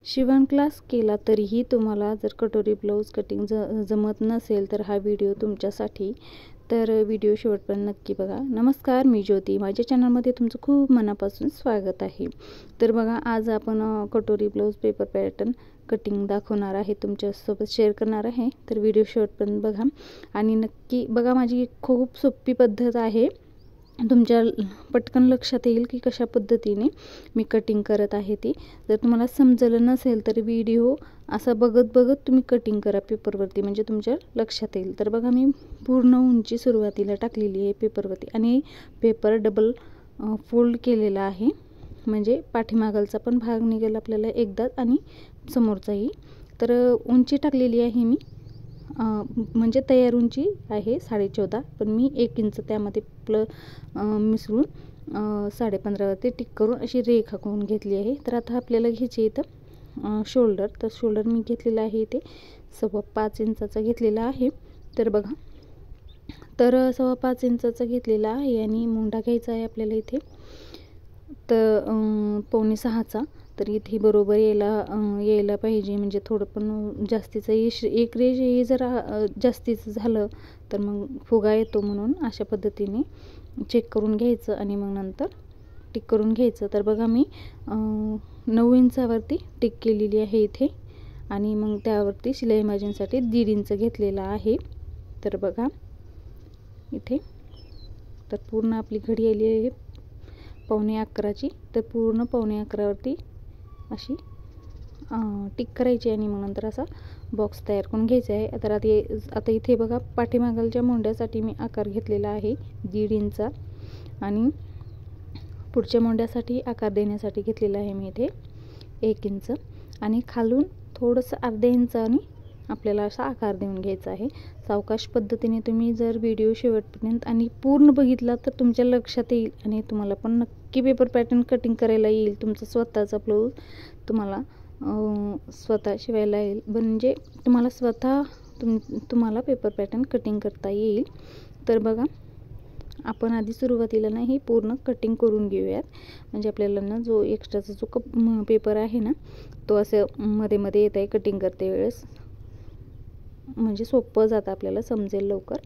शिवण क्लास केला तरीही तुम्हाला जर कटोरी ब्लाऊज कटिंग जमत नसेल तर हा व्हिडिओ तुमच्यासाठी। तर व्हिडिओ शेवटपर्यंत नक्की बघा। नमस्कार, मी ज्योती, माझ्या चॅनलमध्ये तुमचं खूप मनापासून स्वागत आहे। तर बघा, आज आपण कटोरी ब्लाऊज पेपर पॅटर्न कटिंग दाखवणार आहे, तुमच्यासोबत शेअर करणार आहे। तर व्हिडिओ शेवटपर्यंत बघा आणि नक्की बघा। माझी खूप सोपी पद्धत आहे, तुमच्या पटकन लक्षात येईल की कशा पद्धतीने मी कटिंग करत आहे ती। जर तुम्हाला समजलं नसेल तर व्हिडिओ असा बघत बघत तुम्ही कटिंग करा पेपरवरती, म्हणजे तुमच्या लक्षात येईल। तर बघा, मी पूर्ण उंची सुरुवातीला टाकलेली आहे पेपरवरती आणि पेपर डबल फोल्ड केलेला आहे, म्हणजे पाठीमागलचा पण भाग निघेल आपल्याला एकदाच आणि समोरचाही। तर उंची टाकलेली आहे मी, म्हणजे तयार उंची आहे 14.5, पण मी 1 इंच त्यामध्ये मिसळून 15.5 वरती टिक करून अशी रेखा करून घेतली आहे। तर आता आपल्याला घ्यायची इथं शोल्डर। तर शोल्डर मी घेतलेला आहे इथे 5.25 इंचाचा घेतलेला आहे। तर बघा, तर 5.25 इंचाचा घेतलेला आहे आणि मुंडा घ्यायचा आहे आपल्याला इथे तर 5.25चा। तर इथे बरोबर यायला पाहिजे, म्हणजे थोडं पण जास्तीचं एक रेष हे जर जास्तीचं झालं तर मग फुगा येतो, म्हणून अशा पद्धतीने चेक करून घ्यायचं आणि मग नंतर टिक करून घ्यायचं। तर बघा, मी 9 इंचावरती टिक केलेली आहे इथे आणि मग त्यावरती शिलाई मार्जिनसाठी 1.5 इंच घेतलेला आहे। तर बघा इथे, तर पूर्ण आपली घडी आली आहे 11:15ची। तर पूर्ण 11:15 वरती अशी टिक करायची आणि मग नंतर असा बॉक्स तयार करून घ्यायचा आहे। तर आता इथे बघा, पाठीमागलच्या मोंड्यासाठी मी आकार घेतलेला आहे 1.5 इंच आणि पुढच्या मोंड्यासाठी आकार देण्यासाठी घेतलेला आहे मी इथे 1 इंच आणि खालून थोडंसं अर्ध्या इंचाने आपल्याला असा आकार देऊन घ्यायचा आहे। सावकाश पद्धतीने तुम्ही जर व्हिडिओ शेवटपर्यंत आणि पूर्ण बघितला तर तुमच्या लक्षात येईल आणि तुम्हाला पण नक्की पेपर पॅटर्न कटिंग करायला येईल। तुमचा स्वतःचा ब्लाऊज तुम्हाला स्वतः शिवायला येईल, म्हणजे तुम्हाला स्वतः तुम्हाला पेपर पॅटर्न कटिंग करता येईल। तर बघा, आपण आधी सुरुवातीला ना ही पूर्ण कटिंग करून घेऊयात, म्हणजे आपल्याला ना जो एक्स्ट्राचा जो पेपर आहे ना तो असं मध्ये मध्ये येत आहे कटिंग करते वेळेस, म्हणजे सोपं जातं, आपल्याला समजेल लवकर।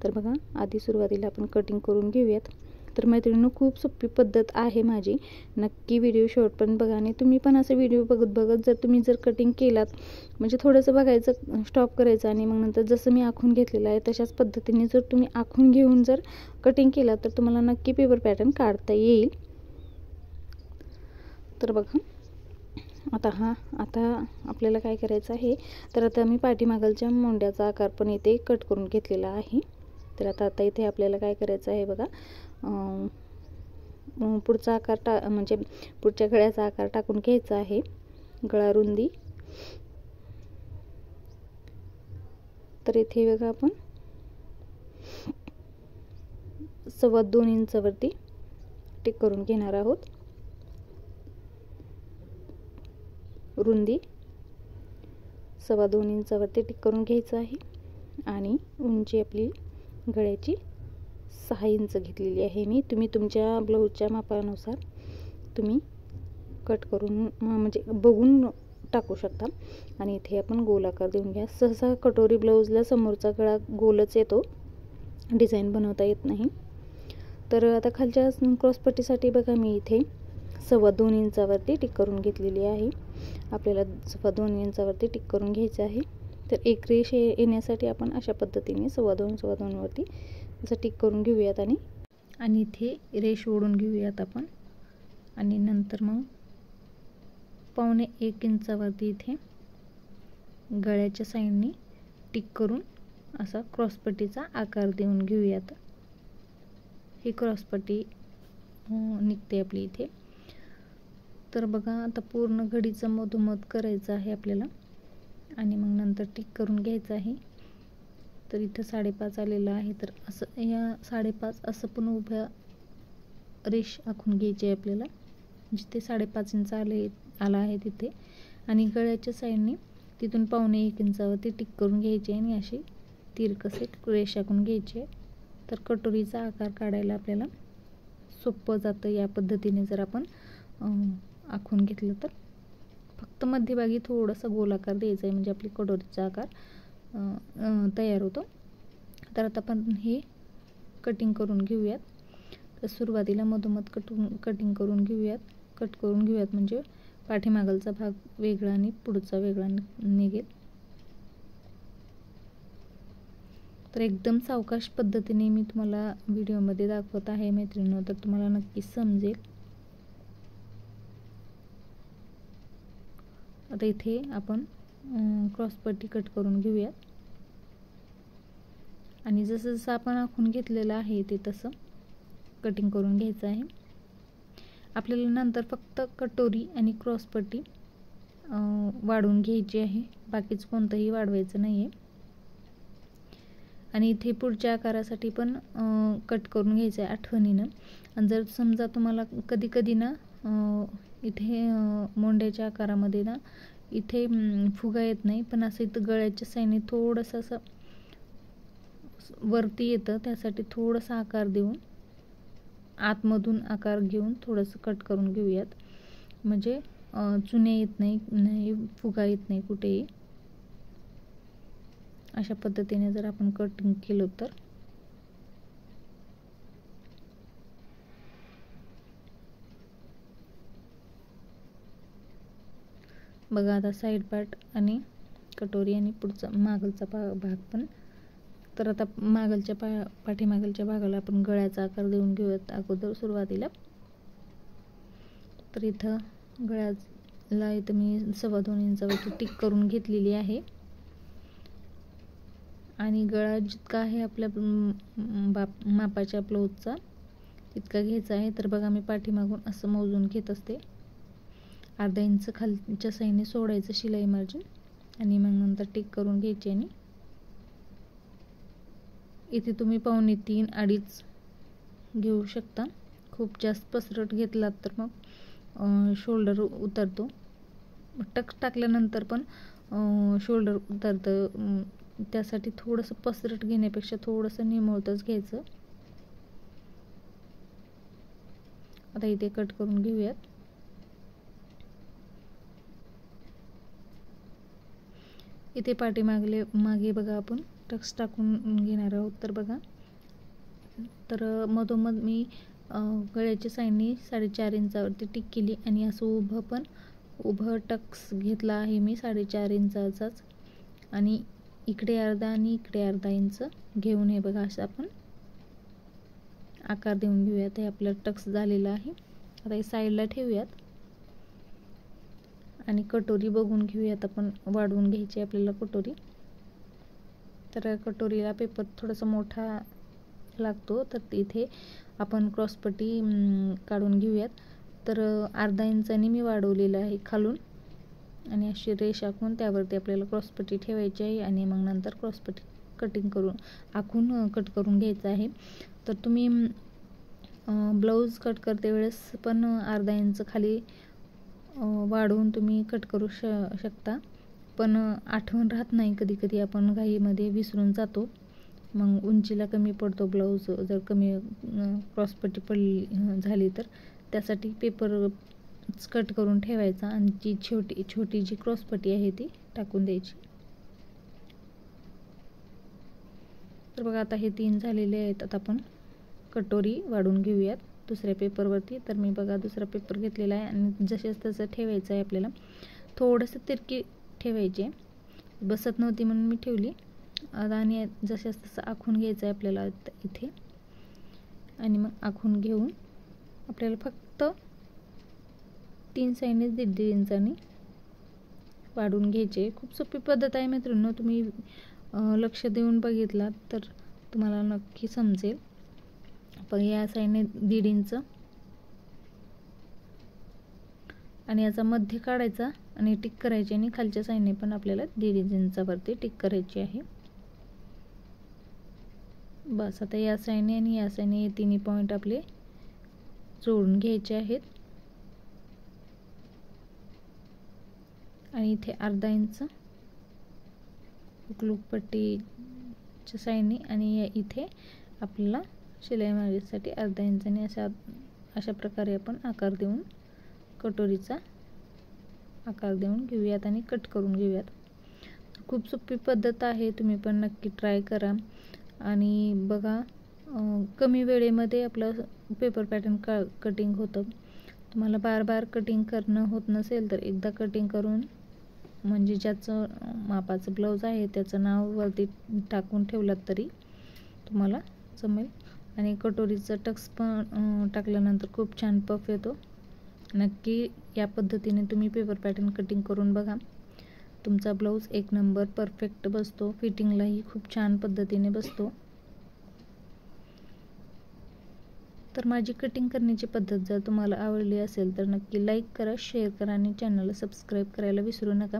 तर बघा, आधी सुरुवातीला आपण कटिंग करून घेऊयात। तर मैत्रिणींनो, खूप सोपी पद्धत आहे माझी, नक्की व्हिडिओ शेवटपर्यंत बघा आणि तुम्ही पण असं व्हिडिओ बघत बघत जर तुम्ही कटिंग केलात, म्हणजे थोडंसं बघायचं, स्टॉप करायचं आणि मग नंतर जसं मी आखून घेतलेलं आहे तशाच पद्धतीने जर तुम्ही आखून घेऊन जर कटिंग केलात तर तुम्हाला नक्की पेपर पॅटर्न काढता येईल। तर बघा, आता आपल्याला काय करायचं आहे, तर आता मी पाठीमागलच्या मोंड्याचा आकार पण इथे कट करून घेतलेला आहे। तर आता इथे आपल्याला काय करायचं आहे बघा, पुढचा आकार म्हणजे पुढच्या गळ्याचा आकार टाकून घ्यायचा आहे, गळा रुंदी। तर इथे बघा, आपण 2.25 इंचावरती टिक करून घेणार आहोत, रुंदी 2.25 इंचावरती टिक करून घ्यायचं आहे आणि उंची आपली गळ्याची 6 इंच घेतलेली आहे मी। तुम्ही तुमच्या ब्लाऊजच्या मापानुसार तुम्ही कट करून म्हणजे बघून टाकू शकता आणि इथे आपण गोल आकार देऊन घ्या। सहसा कटोरी ब्लाऊजला समोरचा गळा गोलच येतो, डिझाईन बनवता येत नाही। तर आता खालच्या क्रॉसपट्टीसाठी बघा, मी इथे 2.25 इंचावरती टिक करून घेतलेली आहे। आपल्याला 2.25 इंचावरती टिक करून घ्यायचं आहे। तर एक रेष येण्यासाठी आपण अशा पद्धतीने 2.25 वरती असं टिक करून घेऊयात आणि इथे रेष ओढून घेऊयात आपण आणि नंतर मग 1.25 इंचावरती इथे गळ्याच्या साईडनी टिक करून असा क्रॉसपट्टीचा आकार देऊन घेऊयात। ही क्रॉसपट्टी निघते आपली इथे। तर बघा, आता पूर्ण घडीचं मधोमध करायचं आहे आपल्याला आणि मग नंतर टिक करून घ्यायचं आहे। तर इथं 5.5 आलेलं आहे, तर असं या 5.5 असं पण उभ्या रेष आखून घ्यायची आहे आपल्याला, जिथे 5.5 इंच आला आहे तिथे, आणि गळ्याच्या साईडने तिथून 1.25 इंचावरती टिक करून घ्यायची आणि अशी तिरकसे रेष आखून घ्यायची आहे। तर कटोरीचा आकार काढायला आपल्याला सोपं जातं या पद्धतीने जर आपण आखून घेतलं तर। फक्त मध्यभागी थोडासा गोलाकार द्यायचा आहे, म्हणजे आपली कटोरीचा आकार तयार होतो. तर आता आपण हे कटिंग करून घेऊयात. तर सुरुवातीला मधोमध कटिंग करून घेऊयात, कट करून घेऊयात, म्हणजे पाठीमागलचा भाग वेगळा आणि पुढचा वेगळा निघेल. तर एकदम सावकाश पद्धतीने मी तुम्हाला व्हिडिओमध्ये दाखवत आहे मैत्रिणींनो, तर तुम्हाला नक्कीच समजेल. आता इथे आपण क्रॉसपट्टी कट करून घेऊयात आणि जसं जसं आपण आखून घेतलेलं आहे ते तसं कटिंग करून घ्यायचं आहे. आपल्याला नंतर फक्त कटोरी आणि क्रॉसपट्टी वाढवून घ्यायची आहे, बाकीच कोणतंही वाढवायचं नाही आहे. आणि इथे पुढच्या आकारासाठी पण कट करून घ्यायचं आहे आठवणीनं. आणि जर समजा तुम्हाला कधी कधी ना इथे मोंड्याच्या आकारामध्ये ना इथे फुगा येत नाही, पण असं इथं गळ्याच्या साईडने थोडंसं असं वरती येतं, त्यासाठी थोडासा आकार देऊन आतमधून आकार घेऊन थोडंसं कट करून घेऊयात, म्हणजे चुन्या येत नाही, फुगा येत नाही कुठेही. अशा पद्धतीने जर आपण कटिंग केलं तर बघा. आता साईड पार्ट आणि कटोरी आणि पुढचा मागलचा भाग पण. तर आता मागलच्या पाठीमागलच्या भागाला आपण गळ्याचा आकार देऊन घेऊयात अगोदर सुरुवातीला. तर इथं गळ्याला इथं मी 2.25 इंचावरती टिक करून घेतलेली आहे. आणि गळा जितका आहे आपल्या मापाच्या ब्लाऊजचा तितका घ्यायचा आहे. तर बघा मी पाठीमागून असं मोजून घेत असते. अर्धा इंच खालच्या साईडने सोडायचं शिलाई मार्जिन आणि मग नंतर टिक करून घ्यायची. आणि इथे तुम्ही 2.25 2.5 घेऊ शकता. खूप जास्त पसरट घेतलात तर मग शोल्डर उतरतो. टक्स टाकल्यानंतर पण शोल्डर उतरतं, त्यासाठी थोडंसं पसरट घेण्यापेक्षा थोडंसं निमुळतच घ्यायचं. आता इथे कट करून घेऊयात. इथे मागे बघा आपण टक्स टाकून घेणार आहोत. तर बघा, तर मधोमध मी गळ्याच्या साईडने 4.5 इंचावरती टिक केली आणि असं उभं टक्स घेतला आहे मी 4.5 इंचाचाच. आणि इकडे अर्धा आणि इकडे अर्धा इंच घेऊन हे बघा असं आपण आकार देऊन घेऊयात. हे आपलं टक्स झालेलं आहे. आता हे साईडला ठेवूयात आणि कटोरी बघून घेऊयात. आपण वाढवून घ्यायची आपल्याला कटोरी. तर कटोरीला पेपर थोडासा मोठा लागतो, तर इथे आपण क्रॉसपट्टी काढून घेऊयात. तर अर्धा इंचाने मी वाढवलेलं आहे खालून आणि अशी रेष आखून त्यावरती आपल्याला क्रॉसपट्टी ठेवायची आहे आणि मग नंतर क्रॉसपट्टी आखून कट करून घ्यायचं आहे. तर तुम्ही ब्लाऊज कट करते वेळेस पण अर्धा इंच खाली वाढवून तुम्ही कट करू शकता. पण आठवण राहत नाही, कधी कधी आपण घाईमध्ये विसरून जातो, मग उंचीला कमी पडतो ब्लाऊज जर कमी क्रॉसपट्टी झाली तर. त्यासाठी पेपर कट करून ठेवायचा आणि जी छोटी जी क्रॉसपट्टी आहे ती टाकून द्यायची. तर बघा आता हे 3 झालेले आहेत. आता आपण कटोरी वाढून घेऊयात दुसऱ्या पेपरवरती. तर मी बघा दुसरा पेपर घेतलेला आहे आणि जसेच तसं ठेवायचं आहे आपल्याला. थोडंसं तिरकी ठेवायची, बसत नव्हती म्हणून मी ठेवली. आणि जसेच तसं आखून घ्यायचं आहे आपल्याला इथे. आणि मग आखून घेऊन आपल्याला फक्त 3 साईडने 1.5 इंचांनी वाढून घ्यायचे. खूप सोपी पद्धत आहे मित्रांनो, तुम्ही लक्ष देऊन बघितलात तर तुम्हाला नक्की समजेल. पण या साईडने 1.5 इंच आणि याचा मध्य काढायचा आणि टिक करायची आणि खालच्या साईडने पण आपल्याला 1.5 इंचावरती टिक करायची आहे. बस आता या साईडने आणि या साईडने हे तिन्ही पॉईंट आपले जोडून घ्यायचे आहेत. आणि इथे अर्धा इंच हुकलूकपट्टीच्या साईडने आणि इथे आपल्याला शिलाई मार्जिनसाठी अर्धा इंचाने अशा प्रकारे आपण आकार देऊन कटोरीचा आकार देऊन घेऊयात आणि कट करून घेऊयात. खूप सोपी पद्धत आहे, तुम्ही पण नक्की ट्राय करा. आणि बघा कमी वेळेमध्ये आपलं पेपर पॅटर्न कटिंग होतं. तुम्हाला बार बार कटिंग करणं होत नसेल तर एकदा कटिंग करून म्हणजे ज्याचं मापाचं ब्लाऊज आहे त्याचं नाव वरती टाकून ठेवलात तरी तुम्हाला जमेल. आणि कटोरीचा टक्स पण टाकल्यानंतर खूप छान पफ येतो. नक्की या पद्धतीने तुम्ही पेपर पॅटर्न कटिंग करून बघा. तुमचा ब्लाऊज एक नंबर परफेक्ट बसतो, फिटिंगलाही खूप छान पद्धतीने बसतो. तर माझी कटिंग करण्याची पद्धत जर तुम्हाला आवडली असेल तर नक्की लाईक करा, शेअर करा आणि चॅनलला सबस्क्राईब करायला विसरू नका.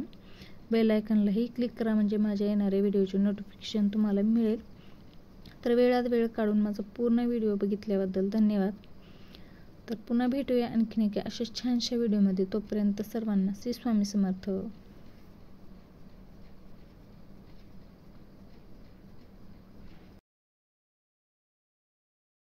बेल आयकॉनलाही क्लिक करा म्हणजे माझ्या येणाऱ्या व्हिडिओचे नोटिफिकेशन तुम्हाला मिळेल. तर वेळात वेळ काढून माझा पूर्ण व्हिडिओ बघितल्याबद्दल धन्यवाद. तर पुन्हा भेटूया आणखीन एका अशा छानशा व्हिडिओमध्ये. तोपर्यंत सर्वांना श्री स्वामी समर्थ.